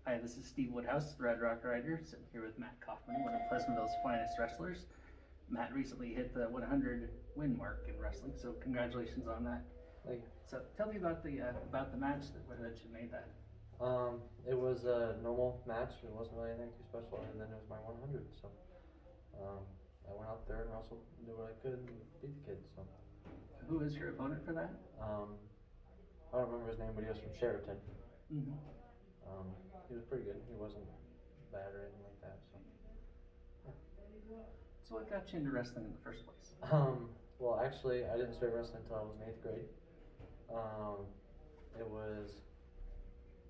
Hi, this is Steve Woodhouse, the Red Rock Rider, sitting here with Matt Kauffman, one of Pleasantville's finest wrestlers. Matt recently hit the 100 win mark in wrestling, so congratulations on that. Thank you. So tell me about the match that you made that. It was a normal match. It wasn't really anything too special, and then it was my 100. So I went out there and wrestled, did what I could, and beat the kid. So Who was your opponent for that? I don't remember his name, but he was from Sheraton. Mm-hmm. He was pretty good. He wasn't bad or anything like that. So So what got you into wrestling in the first place? well, actually, I didn't start wrestling until I was in 8th grade.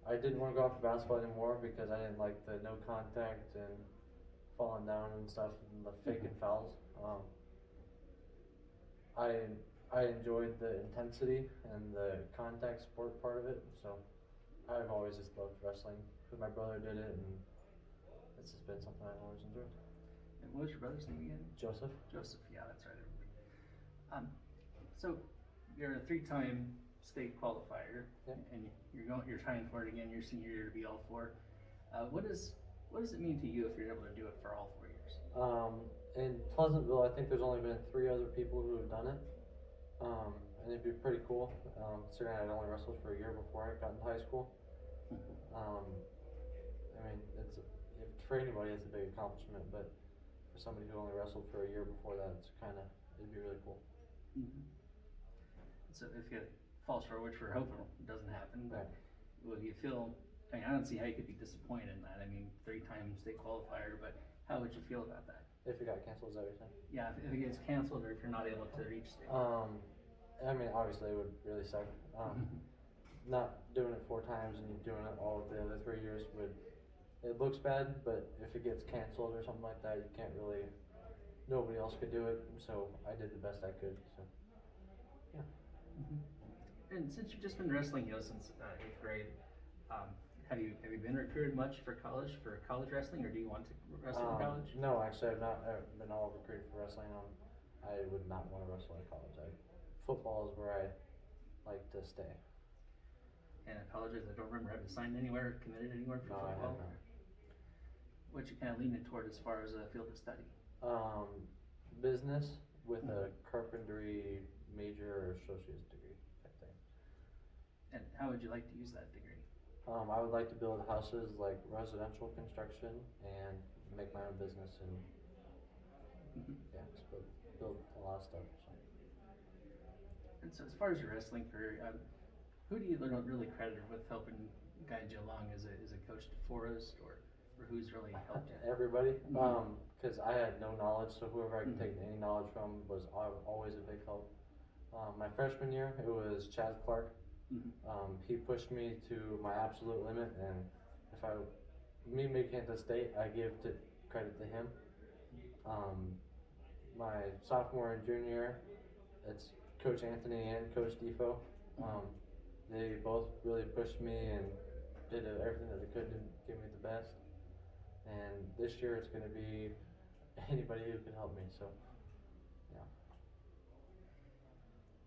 I didn't want to go off for basketball anymore because I didn't like the no contact and falling down and stuff and the faking fouls. I enjoyed the intensity and the contact sport part of it, so I've always just loved wrestling because my brother did it, and it's just been something I've always enjoyed. And what was your brother's name again? Joseph. Joseph, yeah, that's right. So you're a 3-time state qualifier, Yep. and you're trying for it again your senior year to be all 4. What does it mean to you if you're able to do it for all 4 years? In Pleasantville, I think there's only been 3 other people who have done it, and it'd be pretty cool. Considering I'd only wrestled for a year before I got into high school. I mean, for anybody, it's a big accomplishment, but for somebody who only wrestled for a year before that, it'd be really cool. Mm-hmm. So if you fall short, which we're hoping doesn't happen, but will you feel? I mean, I don't see how you could be disappointed in that. I mean, 3-time state qualifier, but how would you feel about that? If it got canceled, is that what you're saying? Yeah, if it gets canceled or if you're not able to reach state. I mean, obviously, it would really suck. Not doing it 4 times and doing it all of the other 3 years it looks bad, but if it gets canceled or something like that, you can't really, nobody else could do it, so I did the best I could, so, yeah. Mm-hmm. And since you've just been wrestling, since 8th grade, have you been recruited much for college wrestling, or do you want to wrestle in college? No, actually, I've not been all recruited for wrestling. I would not want to wrestle in college. Football is where I like to stay. And at college, I don't remember, have you signed anywhere, committed anywhere for No, football? I have not. What you kind of leaning toward as far as a field of study? Business with a carpentry major or associate's degree type thing. And how would you like to use that degree? I would like to build houses, like residential construction, and make my own business and yeah, just build a lot of stuff. So. And so as far as your wrestling career, who do you really credit with helping guide you along? Is it Coach DeForest or who's really helped you? Everybody, because I had no knowledge, so whoever I could take any knowledge from was always a big help. My freshman year, it was Chad Clark. He pushed me to my absolute limit, and me making it to state, I give credit to him. My sophomore and junior year, it's Coach Anthony and Coach Defo. They both really pushed me and did everything that they could to give me the best. And this year it's going to be anybody who can help me. So, yeah.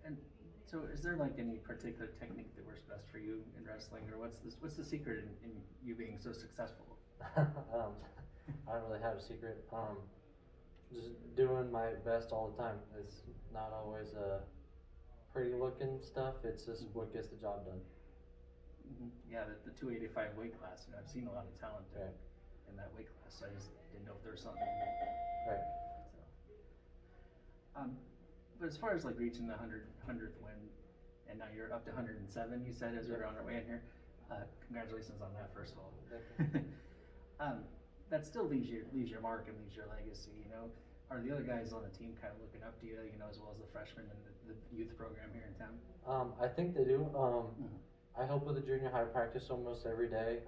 And so, is there like any particular technique that works best for you in wrestling, or what's the secret in you being so successful? I don't really have a secret. Just doing my best all the time. It's not always pretty looking stuff. It's just what gets the job done. Yeah, the 285 weight class. I've seen a lot of talent Right. in that weight class. So I just didn't know if there was something. Right. So, but as far as like reaching the 100th win, and now you're up to 107, you said, as we're on our way in here. Congratulations on that, first of all. That still leaves your mark and leaves your legacy. Are the other guys on the team kind of looking up to you, as well as the freshmen and the youth program here in town? I think they do. I help with the junior high practice almost every day.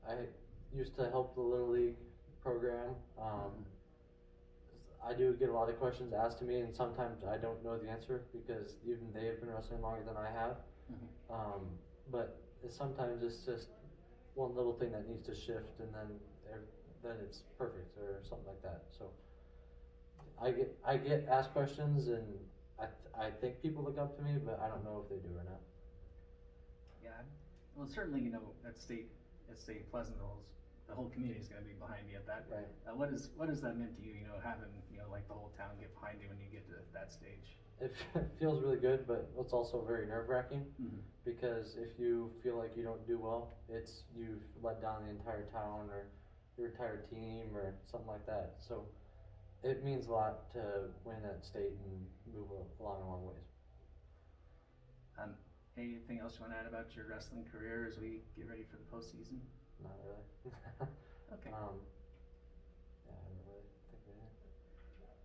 I used to help the Little League program. I do get a lot of questions asked to me, and sometimes I don't know the answer because even they have been wrestling longer than I have. But sometimes it's just one little thing that needs to shift, and then it's perfect or something like that. So I get asked questions, and I think people look up to me, but I don't know if they do or not. Yeah, well, certainly, at state, let's say Pleasantville's, the whole community's gonna be behind you at that. Right. What has that meant to you, having, like the whole town get behind you when you get to that stage? It feels really good, but it's also very nerve-wracking, Mm-hmm. because if you feel like you don't do well, you've let down the entire town or your entire team or something like that. So it means a lot to win at state and move along a long ways. Anything else you wanna add about your wrestling career as we get ready for the postseason? Not really. Okay. Yeah, I don't really think we did.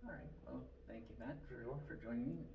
Alright, well, thank you, Matt, You're welcome. for joining me.